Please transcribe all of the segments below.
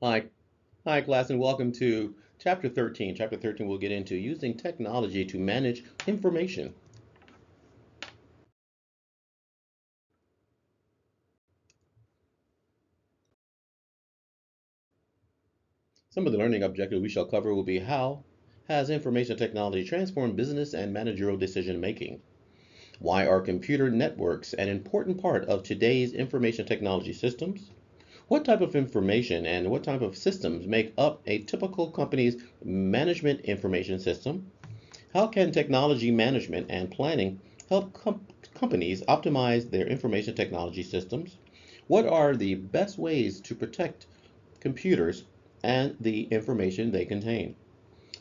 Hi, hi class, and welcome to Chapter 13. Chapter 13 we'll get into using technology to manage information. Some of the learning objectives we shall cover will be how has information technology transformed business and managerial decision making? Why are computer networks an important part of today's information technology systems? What type of information and what type of systems make up a typical company's management information system? How can technology management and planning help companies optimize their information technology systems? What are the best ways to protect computers and the information they contain?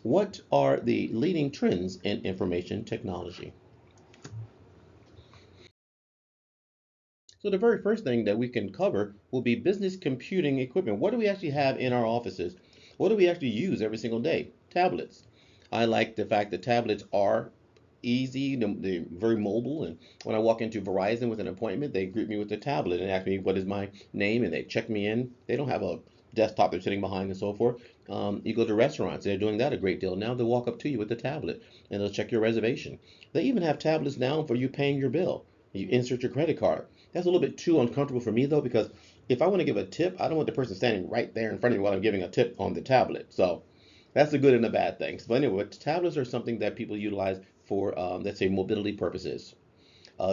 What are the leading trends in information technology? So, the very first thing that we can cover will be business computing equipment. What do we actually have in our offices? What do we actually use every single day? Tablets. I like the fact that tablets are easy, they're very mobile. And when I walk into Verizon with an appointment, they greet me with a tablet and ask me what is my name, and they check me in. They don't have a desktop they're sitting behind and so forth. You go to restaurants, they're doing that a great deal. Now they walk up to you with a tablet and they'll check your reservation. They even have tablets now for you paying your bill. You insert your credit card. That's a little bit too uncomfortable for me though, because if I want to give a tip, I don't want the person standing right there in front of me while I'm giving a tip on the tablet. So that's the good and the bad things. But anyway, tablets are something that people utilize for, let's say, mobility purposes.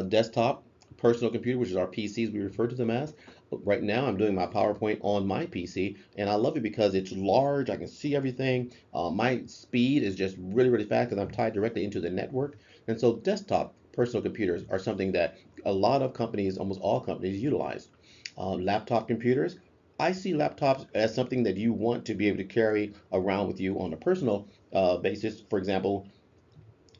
Desktop, personal computer, which is our PCs, we refer to them as. Right now, I'm doing my PowerPoint on my PC, and I love it because it's large. I can see everything. My speed is just really, really fast because I'm tied directly into the network. And so, desktop personal computers are something that a lot of companies, almost all companies, utilize. Laptop computers. I see laptops as something that you want to be able to carry around with you on a personal basis. For example,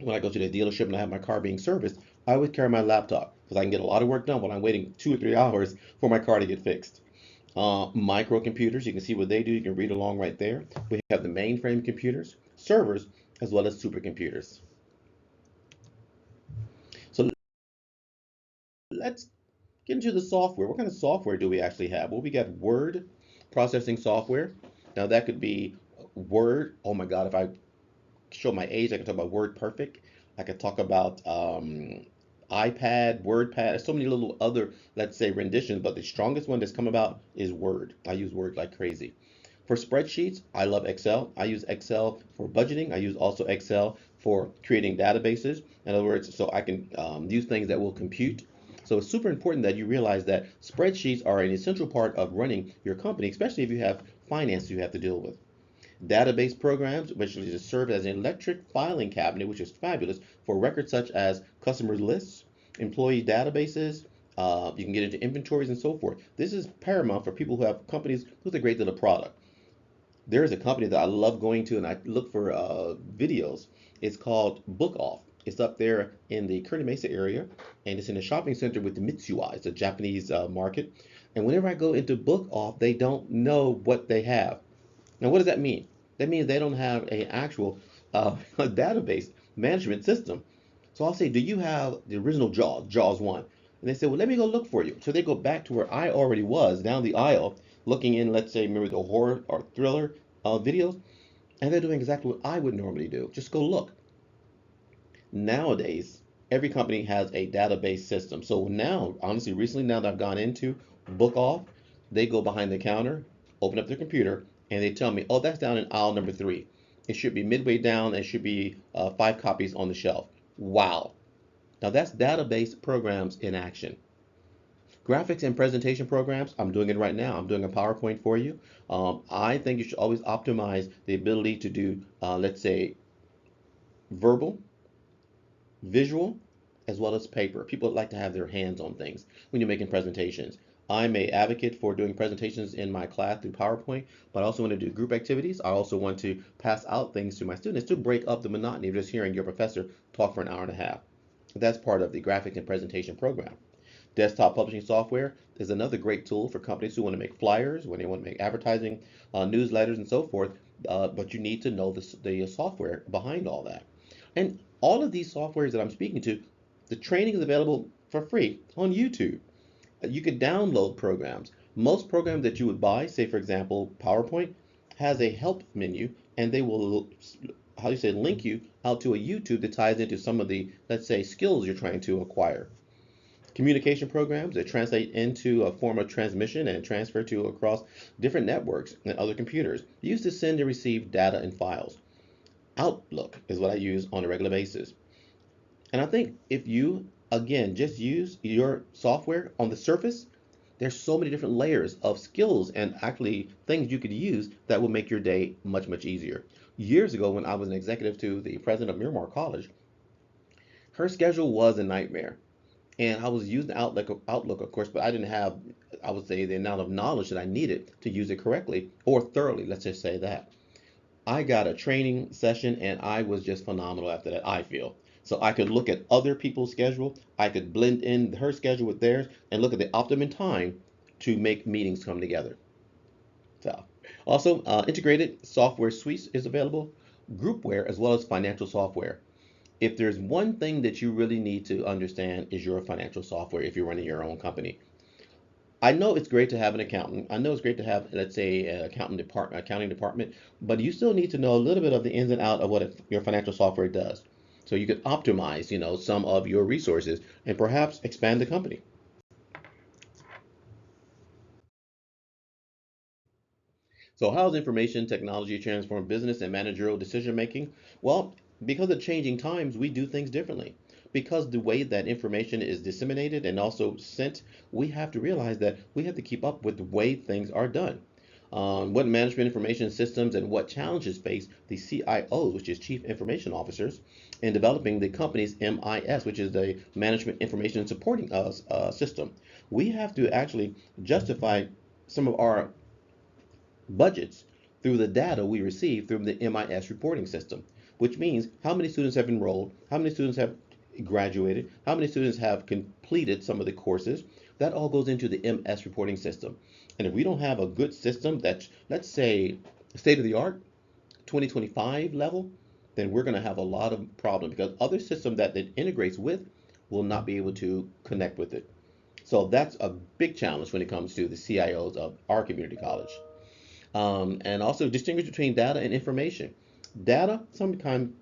when I go to the dealership and I have my car being serviced, I always carry my laptop because I can get a lot of work done when I'm waiting 2 or 3 hours for my car to get fixed. Microcomputers, you can see what they do. You can read along right there. We have the mainframe computers, servers, as well as supercomputers. So let's get into the software. What kind of software do we actually have? Well, we got word processing software. Now that could be Word. Oh my God, if I show my age, I can talk about Word Perfect. I could talk about iPad, WordPad, so many little other, let's say, renditions, but the strongest one that's come about is Word. I use Word like crazy. For spreadsheets, I love Excel. I use Excel for budgeting. I use also Excel for creating databases. In other words, so I can use things that will compute. So it's super important that you realize that spreadsheets are an essential part of running your company, especially if you have finance you have to deal with. Database programs, which just serve as an electric filing cabinet, which is fabulous for records such as customer lists, employee databases. You can get into inventories and so forth. This is paramount for people who have companies with a great deal of product. There is a company that I love going to, and I look for videos. It's called Book Off. It's up there in the Kearney Mesa area, and it's in a shopping center with the Mitsuwa. It's a Japanese market. And whenever I go into Book Off, they don't know what they have. Now, what does that mean? That means they don't have a actual database management system. So I'll say, do you have the original Jaws, Jaws 1? And they say, well, let me go look for you. So they go back to where I already was, down the aisle, looking in, let's say, maybe the horror or thriller videos, and they're doing exactly what I would normally do. Just go look. Nowadays, every company has a database system. So now, honestly, recently, now that I've gone into Book Off, they go behind the counter, open up their computer, and they tell me, oh, that's down in aisle number 3. It should be midway down, and it should be 5 copies on the shelf. Wow. Now that's database programs in action. Graphics and presentation programs, I'm doing it right now. I'm doing a PowerPoint for you. I think you should always optimize the ability to do, let's say, verbal, visual, as well as paper. People like to have their hands on things when you're making presentations. I'm a advocate for doing presentations in my class through PowerPoint, but I also want to do group activities. I also want to pass out things to my students to break up the monotony of just hearing your professor talk for an hour and a half. That's part of the graphic and presentation program. Desktop publishing software is another great tool for companies who want to make flyers, when they want to make advertising, newsletters, and so forth. But you need to know the software behind all that. And all of these softwares that I'm speaking to, the training is available for free on YouTube. You can download programs. Most programs that you would buy, say for example, PowerPoint, has a help menu and they will, how do you say, link you out to a YouTube that ties into some of the, let's say, skills you're trying to acquire. Communication programs that translate into a form of transmission and transfer to across different networks and other computers used to send and receive data and files. Outlook is what I use on a regular basis. And I think if you, again, just use your software on the surface, there's so many different layers of skills and actually things you could use that will make your day much, much easier. Years ago, when I was an executive to the president of Miramar College, her schedule was a nightmare. And I was using Outlook, of course, but I didn't have, I would say, the amount of knowledge that I needed to use it correctly or thoroughly. Let's just say that. I got a training session and I was just phenomenal after that, I feel. So I could look at other people's schedule, I could blend in her schedule with theirs, and look at the optimum time to make meetings come together. So, also, integrated software suites is available, groupware as well as financial software. If there's one thing that you really need to understand is your financial software if you're running your own company. I know it's great to have an accountant. I know it's great to have, let's say, an accounting department, but you still need to know a little bit of the ins and out of what your financial software does. So you could optimize, some of your resources and perhaps expand the company. So how's information technology transform business and managerial decision making? Well, because of changing times, we do things differently. Because the way that information is disseminated and also sent, we have to realize that we have to keep up with the way things are done. What management information systems and what challenges face the CIOs, which is Chief Information Officers, in developing the company's MIS, which is the Management Information Supporting Us system. We have to actually justify some of our budgets through the data we receive through the MIS reporting system, which means how many students have enrolled, how many students have graduated, how many students have completed some of the courses. That all goes into the MS reporting system. And if we don't have a good system that's, let's say, state of the art, 2025 level, then we're going to have a lot of problems because other system that it integrates with will not be able to connect with it. So that's a big challenge when it comes to the CIOs of our community college. And also distinguish between data and information. Data sometimes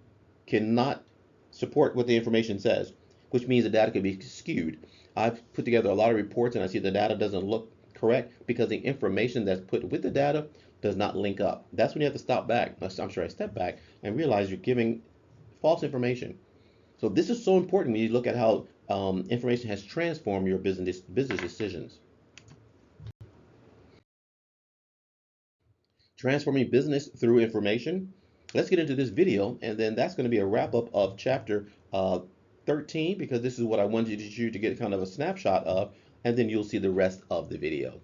cannot support what the information says, which means the data can be skewed. I've put together a lot of reports and I see the data doesn't look correct because the information that's put with the data does not link up. That's when you have to stop back. I'm sorry, step back and realize you're giving false information. So this is so important when you look at how information has transformed your business decisions. Transforming business through information. Let's get into this video, and then that's going to be a wrap up of chapter 13 because this is what I wanted you to get kind of a snapshot of, and then you'll see the rest of the video.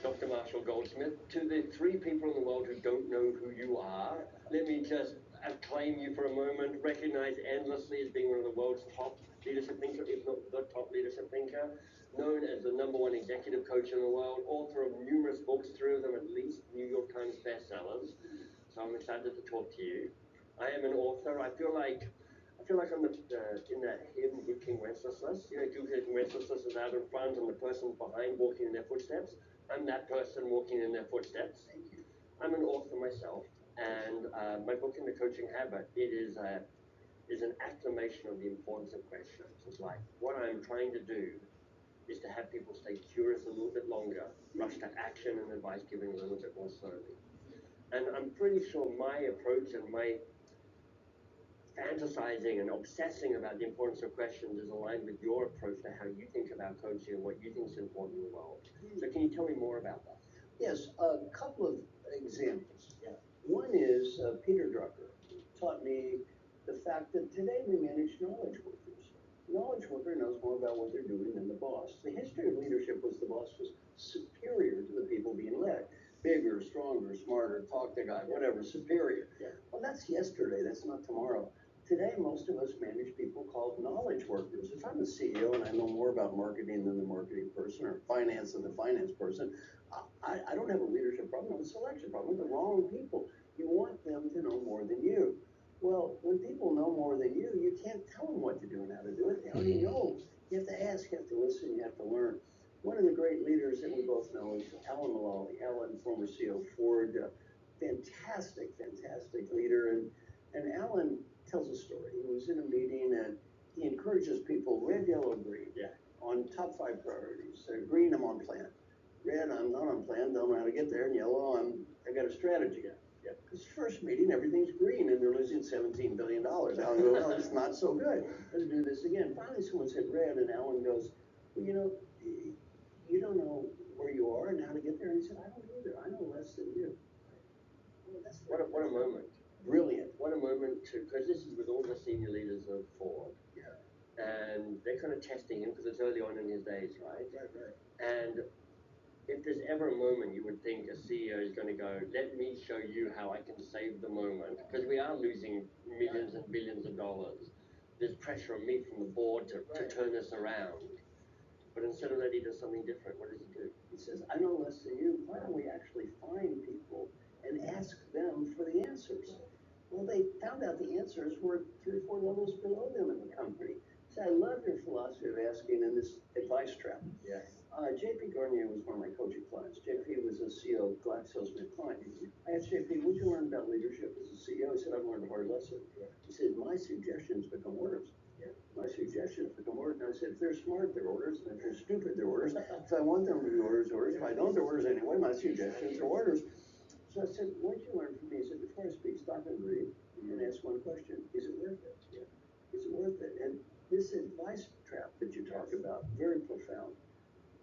Dr. Marshall Goldsmith, to the three people in the world who don't know who you are, let me just acclaim you for a moment, recognize endlessly as being one of the world's top leadership thinker, if not the top leadership thinker, known as the number one executive coach in the world, author of numerous books, three of them at least New York Times bestsellers. So I'm excited to talk to you. I am an author. I feel like I'm in that hymn, Good King Wenceslas. You know, Good King Wenceslas is out in front and the person behind walking in their footsteps. I'm that person walking in their footsteps. I'm an author myself, and my book, In the Coaching Habit, it is an acclamation of the importance of questions. It's like what I'm trying to do is to have people stay curious a little bit longer, rush to action and advice giving a little bit more slowly. And I'm pretty sure my approach and my fantasizing and obsessing about the importance of questions is aligned with your approach to how you think about coaching and what you think is important in the world. So can you tell me more about that? Yes, a couple of examples. Yeah. One is Peter Drucker taught me the fact that today we manage knowledge workers. Knowledge worker knows more about what they're doing than the boss. The history of leadership was the boss was superior to the people being led. Bigger, stronger, smarter, talk to God, whatever, superior. Yeah. Well, that's yesterday. That's not tomorrow. Today, most of us manage people called knowledge workers. If I'm a CEO and I know more about marketing than the marketing person or finance than the finance person, I don't have a leadership problem, I have a selection problem with the wrong people. You want them to know more than you. Well, when people know more than you can't tell them what to do and how to do it. They already know. You have to ask, you have to listen, you have to learn. One of the great leaders that we both know is Alan Mulally. Alan, former CEO of Ford, fantastic, fantastic leader. And Alan tells a story. He was in a meeting and he encourages people red, yellow, green. Yeah. On top 5 priorities. Green, I'm on plan. Red, I'm not on plan, don't know how to get there. And yellow, I got a strategy. Yeah. Because first meeting, everything's green and they're losing $17 billion. Alan goes, well, it's not so good. Let's do this again. Finally, someone said red, and Alan goes, well, you don't know where you are and how to get there. And he said, I don't either. I know less than you. Well, what a moment. Brilliant. What a moment because this is with all the senior leaders of Ford. Yeah. And they're kind of testing him because it's early on in his days, right? Right. And if there's ever a moment you would think a CEO is going to go, let me show you how I can save the moment, because we are losing millions and billions of dollars. There's pressure on me from the board to turn this around. But instead of that, he does something different. What does he do? He says, I know less than you. Why don't we actually find people and ask them for the answers? Well, they found out the answers were 3 or 4 levels below them in the company. So I love your philosophy of asking in this advice trap. Yes. JP Garnier was one of my coaching clients. JP was a CEO of GlaxoSmithKline. I asked JP, what did you learn about leadership as a CEO? He said, I've learned a hard lesson. He said, my suggestions become orders. My suggestions become orders. And I said, if they're smart, they're orders. And if they're stupid, they're orders. If I want them to be orders, orders. If I don't, they're orders anyway. My suggestions are orders. So I said, what did you learn from me? He said, before I speak, stop and breathe and ask one question. Is it worth it? Yeah. Is it worth it? And this advice trap that you talk about, very profound.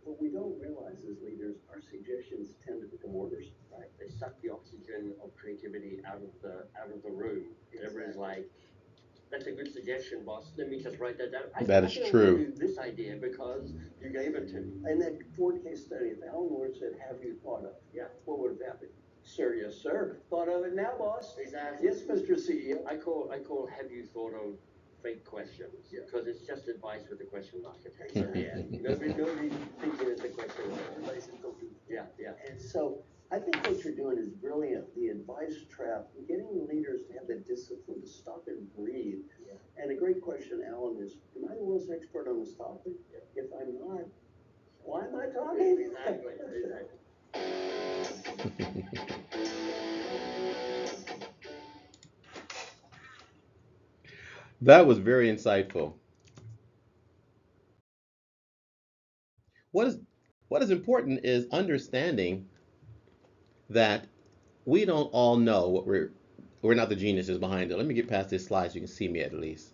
What we don't realize as leaders, our suggestions tend to become orders. Right. They suck the oxygen of creativity out of the room. Exactly. Everyone's like, that's a good suggestion, boss. Let me just write that down. That is true. I do this idea because you gave it to me. And that Ford case study, if Alan Ward said, have you thought of? Yeah. What would have happened? Sir, yes, sir. Thought of it now, boss. Exactly. Yes, Mr. CEO. I call have you thought of fake questions? Because it's just advice with a question mark attached at the end. Nobody thinking it's a question mark. Everybody says, don't do that. Yeah. And so I think what you're doing is brilliant. The advice trap, getting leaders to have the discipline to stop and breathe. Yeah. And a great question, Alan, is, am I the world's expert on this topic? Yeah. If I'm not, why am I talking? Exactly. That was very insightful. What is important is understanding that we don't all know what we're not the geniuses behind it. Let me get past this slide so you can see me at least.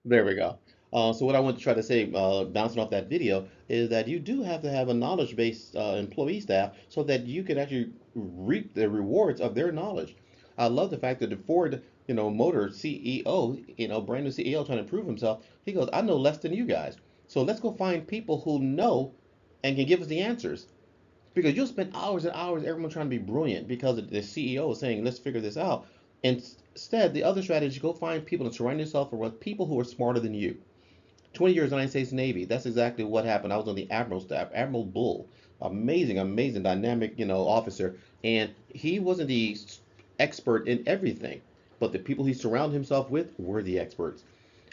There we go. So what I want to try to say, bouncing off that video, is that you do have to have a knowledge-based employee staff so that you can actually reap the rewards of their knowledge. I love the fact that the Ford, Motor CEO, brand new CEO trying to prove himself, he goes, I know less than you guys. So let's go find people who know and can give us the answers. Because you'll spend hours and hours, everyone trying to be brilliant because the CEO is saying, let's figure this out. Instead, the other strategy, go find people and surround yourself with people who are smarter than you. 20 years in the United States Navy, that's exactly what happened. I was on the Admiral staff, Admiral Bull, amazing, amazing, dynamic, officer. And he wasn't the expert in everything, but the people he surrounded himself with were the experts.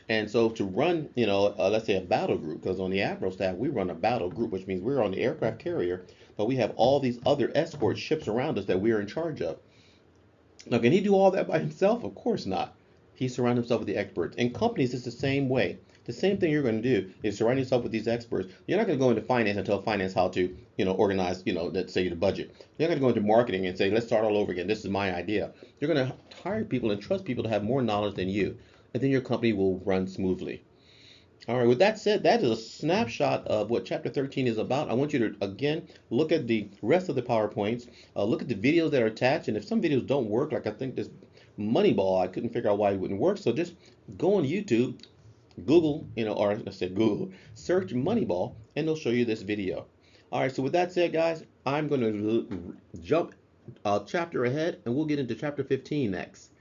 And so to run, let's say a battle group, because on the Admiral staff, we run a battle group, which means we're on the aircraft carrier, but we have all these other escort ships around us that we're in charge of. Now, can he do all that by himself? Of course not. He surrounds himself with the experts. In companies, it's the same way. The same thing you're going to do is surround yourself with these experts. You're not going to go into finance and tell finance how to, organize, let's say the budget. You're not going to go into marketing and say, let's start all over again. This is my idea. You're going to hire people and trust people to have more knowledge than you, and then your company will run smoothly. All right, with that said, that is a snapshot of what Chapter 13 is about. I want you to, again, look at the rest of the PowerPoints, look at the videos that are attached, and if some videos don't work, like I think this Moneyball, I couldn't figure out why it wouldn't work, so just go on YouTube, Google, or I said Google, search Moneyball, and they'll show you this video. All right, so with that said, guys, I'm going to jump chapter ahead, and we'll get into chapter 15 next.